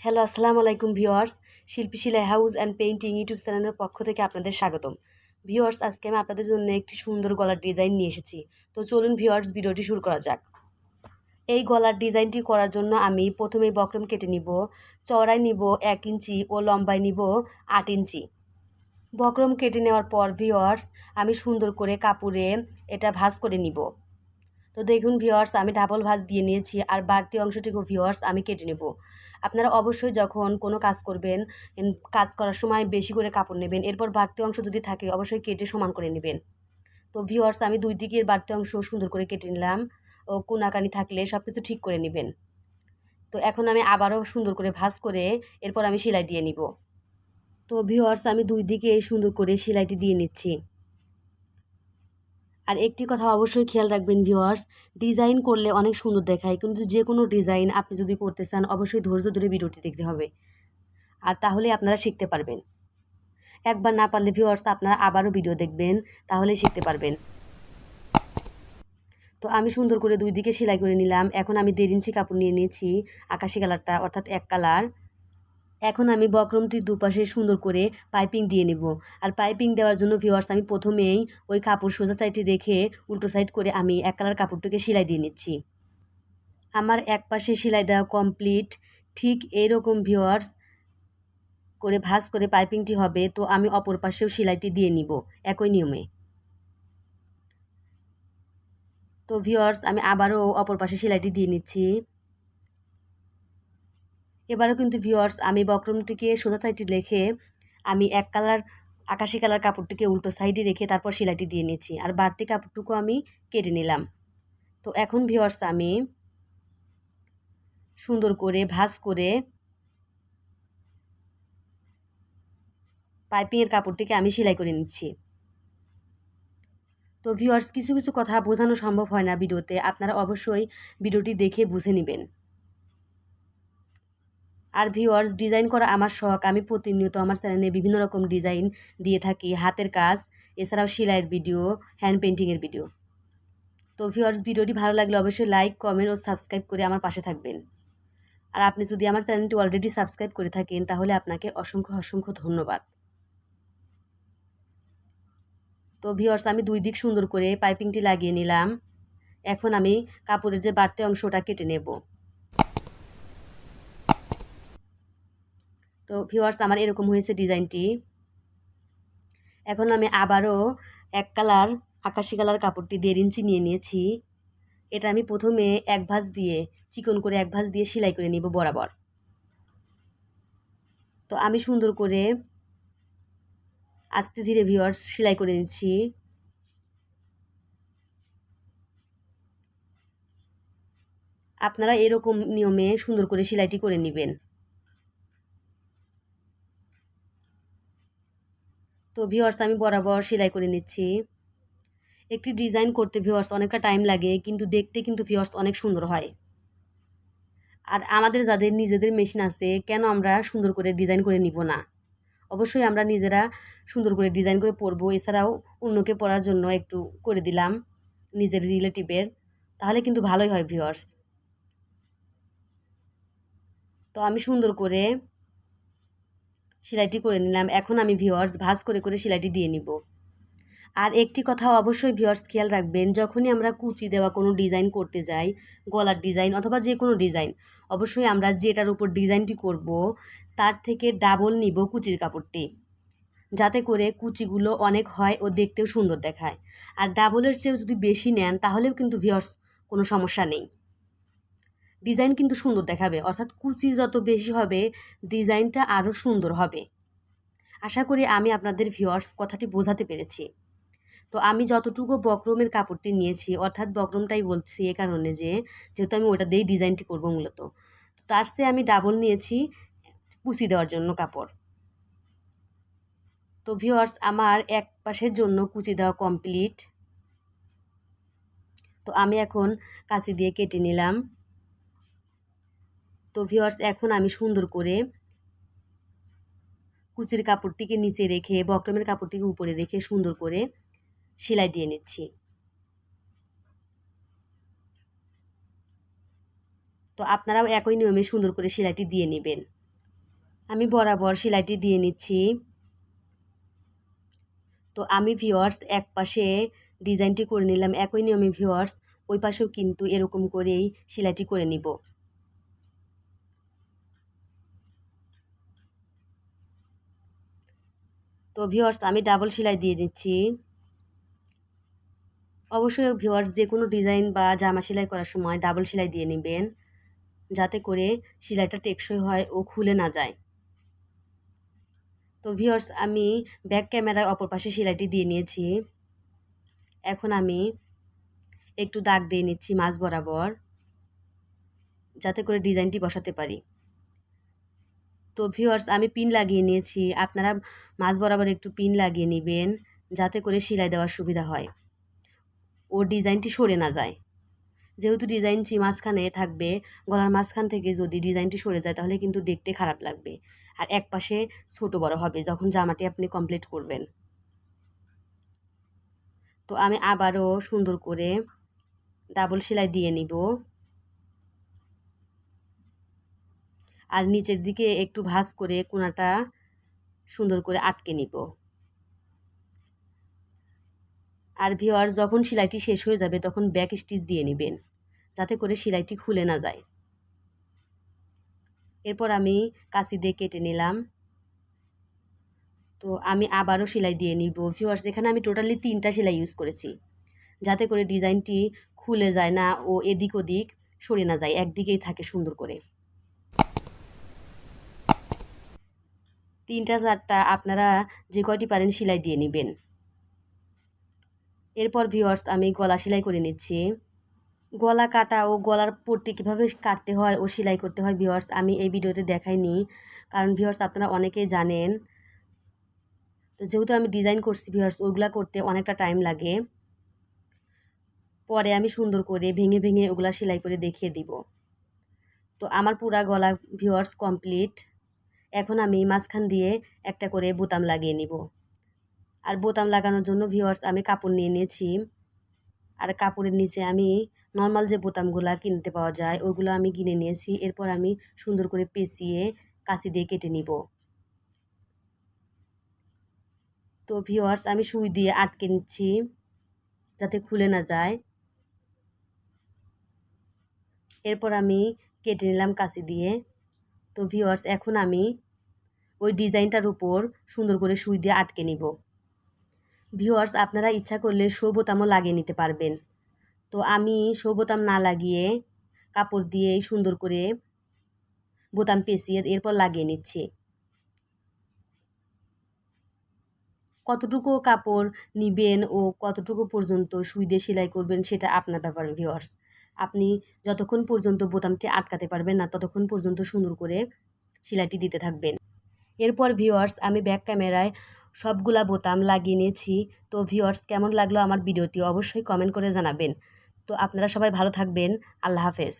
Hello, আসসালামু আলাইকুম viewers. শিল্পী সেলাই হাউস অ্যান্ড পেইন্টিং ইউটিউব চ্যানেলের পক্ষ থেকে আপনাদের স্বাগতম। ভিউয়ার্স, আজকে আমি আপনাদের জন্য একটি সুন্দর গলার ডিজাইন নিয়ে এসেছি। তো চলুন ভিউয়ার্স, ভিডিওটি শুরু করা যাক। এই গলার ডিজাইনটি করার জন্য আমি প্রথমেই বক্রম কেটে নিব। চওড়ায় নিব 1 ইঞ্চি ও লম্বায় নিব 8 ইঞ্চি। বক্রম কেটে নেওয়ার পর ভিউয়ার্স, আমি সুন্দর করে কাপড়ে এটা ভাঁজ করে নিব। তো দেখুন ভিউয়ার্স, আমি ডাবল ভাঁজ দিয়ে নিয়েছি, আর বাড়তি অংশটিকে ভিউয়ার্স আমি কেটে নেব। আপনারা অবশ্যই যখন কোনো কাজ করবেন, কাজ করার সময় বেশি করে কাপড় নেবেন, এরপর বাড়তি অংশ যদি থাকে অবশ্যই কেটে সমান করে নেবেন। তো ভিউয়ার্স, আমি দুই দিকের বাড়তি অংশ সুন্দর করে কেটে নিলাম, ও কোনাকানি থাকলে সব কিছু ঠিক করে নেবেন। তো এখন আমি আবারও সুন্দর করে ভাঁজ করে এরপর আমি সেলাই দিয়ে নিব। তো ভিউয়ার্স, আমি দুই দিকে সুন্দর করে সেলাইটি দিয়ে নিচ্ছি। আর একটি কথা অবশ্যই খেয়াল রাখবেন ভিউয়ার্স, ডিজাইন করলে অনেক সুন্দর দেখায়, কিন্তু যে কোনো ডিজাইন আপনি যদি করতে চান অবশ্যই ধৈর্য ধরে ভিডিওটি দেখতে হবে, আর তাহলে আপনারা শিখতে পারবেন। একবার না পারলে ভিউয়ার্স আপনারা আবারও ভিডিও দেখবেন, তাহলে শিখতে পারবেন। তো আমি সুন্দর করে দুই দিকে সেলাই করে নিলাম। এখন আমি 1.5 ইঞ্চি কাপড় নিয়ে নিয়েছি, আকাশি কালারটা অর্থাৎ এক কালার। এখন আমি বক্রমটির দুপাশে সুন্দর করে পাইপিং দিয়ে নেব। আর পাইপিং দেওয়ার জন্য ভিউয়ার্স, আমি প্রথমেই ওই কাপড় সোজা সাইডে রেখে উল্টো সাইড করে আমি এক কালার কাপড়টাকে সেলাই দিয়ে নিচ্ছি। আমার এক পাশে সেলাই দেওয়া কমপ্লিট। ঠিক এইরকম ভিউয়ার্স করে ভাঁজ করে পাইপিংটি হবে। তো আমি অপর পাশেও সেলাইটি দিয়ে নিব একই নিয়মে। তো ভিউয়ার্স, আমি আবারও অপর পাশে সেলাইটি দিয়ে নিচ্ছি। এবারও কিন্তু ভিউয়ার্স, আমি বক্রমটিকে সোজা সাইডে রেখে আমি এক কালার আকাশি কালার কাপড়টিকে উল্টো সাইডে রেখে তারপর সেলাইটি দিয়ে নিচ্ছি, আর বাড়তি কাপড়টুকু আমি কেটে নিলাম। তো এখন ভিউয়ার্স, আমি সুন্দর করে ভাঁজ করে পাইপিংয়ের কাপড়টিকে আমি সেলাই করে নিচ্ছি। তো ভিউয়ার্স, কিছু কিছু কথা বোঝানো সম্ভব হয় না ভিডিওতে, আপনারা অবশ্যই ভিডিওটি দেখে বুঝে নেবেন। আর ভিউয়ার্স, ডিজাইন করা আমার শখ। আমি প্রতিনিয়ত আমার চ্যানেলে বিভিন্ন রকম ডিজাইন দিয়ে থাকি, হাতের কাজ, এছাড়াও সেলাইয়ের ভিডিও, হ্যান্ড পেইন্টিংয়ের ভিডিও। তো ভিউয়ার্স, ভিডিওটি ভালো লাগলে অবশ্যই লাইক, কমেন্ট ও সাবস্ক্রাইব করে আমার পাশে থাকবেন। আর আপনি যদি আমার চ্যানেলটি অলরেডি সাবস্ক্রাইব করে থাকেন তাহলে আপনাকে অসংখ্য অসংখ্য ধন্যবাদ। তো ভিউয়ার্স, আমি দুই দিক সুন্দর করে পাইপিংটি লাগিয়ে নিলাম। এখন আমি কাপড়ের যে বাড়তি অংশটা কেটে নেব। তো ভিউয়ার্স, আমার এরকম হয়েছে ডিজাইনটি। এখন আমি আবারও এক কালার আকাশি কালার কাপড়টি 1.5 ইঞ্চি নিয়ে নিয়েছি। এটা আমি প্রথমে এক ভাঁজ দিয়ে চিকন করে এক ভাঁজ দিয়ে সেলাই করে নিব বরাবর। তো আমি সুন্দর করে আস্তে ধীরে ভিউয়ার্স সেলাই করে নিচ্ছি। আপনারা এরকম নিয়মে সুন্দর করে সেলাইটি করে নেবেন। তো ভিউয়ার্স, আমি বরাবর সেলাই করে নিচ্ছি। একটি ডিজাইন করতে ভিউয়ার্স অনেকটা টাইম লাগে, কিন্তু দেখতে কিন্তু ভিউয়ার্স অনেক সুন্দর হয়। আর আমাদের যাদের নিজেদের মেশিন আছে, কেন আমরা সুন্দর করে ডিজাইন করে নিব না? অবশ্যই আমরা নিজেরা সুন্দর করে ডিজাইন করে পরবো। এছাড়াও অন্যকে পরার জন্য একটু করে দিলাম নিজের রিলেটিভের, তাহলে কিন্তু ভালোই হয় ভিউয়ার্স। তো আমি সুন্দর করে সেলাইটি করে নিলাম। এখন আমি ভিউয়ার্স ভাঁজ করে করে সেলাইটি দিয়ে নিব। আর একটি কথা অবশ্যই ভিউয়ার্স খেয়াল রাখবেন, যখনই আমরা কুচি দেওয়া কোনো ডিজাইন করতে যাই, গলার ডিজাইন অথবা যে কোনো ডিজাইন, অবশ্যই আমরা যেটার উপর ডিজাইনটি করব তার থেকে ডাবল নিব কুচির কাপড়টি, যাতে করে কুচিগুলো অনেক হয় ও দেখতেও সুন্দর দেখায়। আর ডাবলের চেয়েও যদি বেশি নেন তাহলেও কিন্তু ভিউয়ার্স কোনো সমস্যা নেই, ডিজাইন কিন্তু সুন্দর দেখাবে। অর্থাৎ কুচি যত বেশি হবে ডিজাইনটা আরও সুন্দর হবে। আশা করি আমি আপনাদের ভিউয়ার্স কথাটি বোঝাতে পেরেছি। তো আমি যতটুকু বক্রমের কাপড়টি নিয়েছি, অর্থাৎ বক্রমটাই বলছি এ কারণে যেহেতু আমি ওটা দিয়েই ডিজাইনটি করব মূলত, তো তার চেয়ে আমি ডাবল নিয়েছি কুচি দেওয়ার জন্য কাপড়। তো ভিউয়ার্স, আমার এক পাশের জন্য কুচি দেওয়া কমপ্লিট। তো আমি এখন কাঁচি দিয়ে কেটে নিলাম। তো ভিউয়ার্স, এখন আমি সুন্দর করে কুচির কাপড়টিকে নিচে রেখে বক্রমের কাপড়টিকে উপরে রেখে সুন্দর করে সেলাই দিয়ে নিচ্ছি। তো আপনারাও একই নিয়মে সুন্দর করে সেলাইটি দিয়ে নেবেন। আমি বরাবর সেলাইটি দিয়ে নিচ্ছি। তো আমি ভিউয়ার্স এক পাশে ডিজাইনটি করে নিলাম, একই নিয়মে ভিউয়ার্স ওই পাশেও কিন্তু এরকম করেই সেলাইটি করে নিব। তো ভিউয়ার্স আমি ডাবল সেলাই দিয়ে দিচ্ছি। অবশ্যই ভিউয়ার্স যে কোনো ডিজাইন বা জামা সেলাই করার সময় ডাবল সেলাই দিয়ে নেবেন, যাতে করে সেলাইটা টেকসই হয় ও খুলে না যায়। তো ভিউয়ার্স আমি ব্যাক ক্যামেরায় অপর পাশে সেলাইটি দিয়ে নিয়েছি। এখন আমি একটু দাগ দিয়ে নিচ্ছি মাঝ বরাবর, যাতে করে ডিজাইনটি বসাতে পারি। তো ভিউয়ার্স আমি পিন লাগিয়ে নিয়েছি, আপনারা মাঝ বরাবর একটু পিন লাগিয়ে নেবেন, যাতে করে সেলাই দেওয়ার সুবিধা হয় ও ডিজাইনটি সরে না যায়। যেহেতু ডিজাইনটি মাঝখানে থাকবে, গলার মাঝখান থেকে যদি ডিজাইনটি সরে যায় তাহলে কিন্তু দেখতে খারাপ লাগবে, আর এক পাশে ছোট বড় হবে যখন জামাটি আপনি কমপ্লিট করবেন। তো আমি আবারও সুন্দর করে ডাবল সেলাই দিয়ে নিব, আর নিচের দিকে একটু ভাঁজ করে কোণাটা সুন্দর করে আটকে নিব। আর ভিউয়ার যখন সেলাইটি শেষ হয়ে যাবে তখন ব্যাক স্টিচ দিয়ে নেবেন, যাতে করে সেলাইটি খুলে না যায়। এরপর আমি কাঁচি দিয়ে কেটে নিলাম। তো আমি আবারও সেলাই দিয়ে নিব ভিউয়ার্স, এখানে আমি টোটালি 3টা সেলাই ইউজ করেছি, যাতে করে ডিজাইনটি খুলে যায় না ও এদিক ওদিক সরে না যায়, একদিকেই থাকে সুন্দর করে। 3টা 4টা আপনারা যে কয়টি পারেন সেলাই দিয়ে নেবেন। এরপর ভিউয়ার্স আমি গলা সেলাই করে নিচ্ছি। গলা কাটা ও গলার পট্টি কীভাবে কাটতে হয় ও সেলাই করতে হয় ভিউয়ার্স আমি এই ভিডিওতে দেখাইনি, কারণ ভিউয়ার্স আপনারা অনেকেই জানেন। তো যেহেতু আমি ডিজাইন করছি ভিউয়ার্স, ওইগুলা করতে অনেকটা টাইম লাগে। পরে আমি সুন্দর করে ভেঙে ভেঙে ওগুলা সেলাই করে দেখিয়ে দিব। তো আমার পুরা গলা ভিউয়ার্স কমপ্লিট। এখন আমি মাঝখান দিয়ে একটা করে বোতাম লাগিয়ে নিব। আর বোতাম লাগানোর জন্য ভিউয়ার্স আমি কাপড় নিয়ে নিয়েছি, আর কাপড়ের নিচে আমি নর্মাল যে বোতামগুলো কিনতে পাওয়া যায় ওইগুলো আমি কিনে নিয়েছি। এরপর আমি সুন্দর করে পেঁচিয়ে কাঁচি দিয়ে কেটে নিব। তো ভিউয়ার্স আমি সুই দিয়ে আটকে নিচ্ছি, যাতে খুলে না যায়। এরপর আমি কেটে নিলাম কাঁচি দিয়ে। তো ভিউয়ার্স এখন আমি ওই ডিজাইনটার উপর সুন্দর করে সুই দিয়ে আটকে নিব। ভিউয়ার্স আপনারা ইচ্ছা করলে শো বোতামও লাগিয়ে নিতে পারবেন। তো আমি শো বোতাম না লাগিয়ে কাপড় দিয়েই সুন্দর করে বোতাম পেঁচিয়ে এরপর লাগিয়ে নিচ্ছি। কতটুকু কাপড় নিবেন ও কতটুকু পর্যন্ত সুই দিয়ে সেলাই করবেন সেটা আপনার ব্যাপার ভিউয়ার্স। আপনি যতক্ষণ পর্যন্ত বোতামটি আটকাতে পারবেন না ততক্ষণ পর্যন্ত সুন্দর করে সেলাইটি দিতে থাকবেন। এরপর ভিউয়ার্স আমি ব্যাক ক্যামেরায় সবগুলা বোতাম লাগিয়ে নিয়েছি। তো ভিউয়ার্স কেমন লাগলো আমার ভিডিওটি অবশ্যই কমেন্ট করে জানাবেন। তো আপনারা সবাই ভালো থাকবেন। আল্লাহ হাফেজ।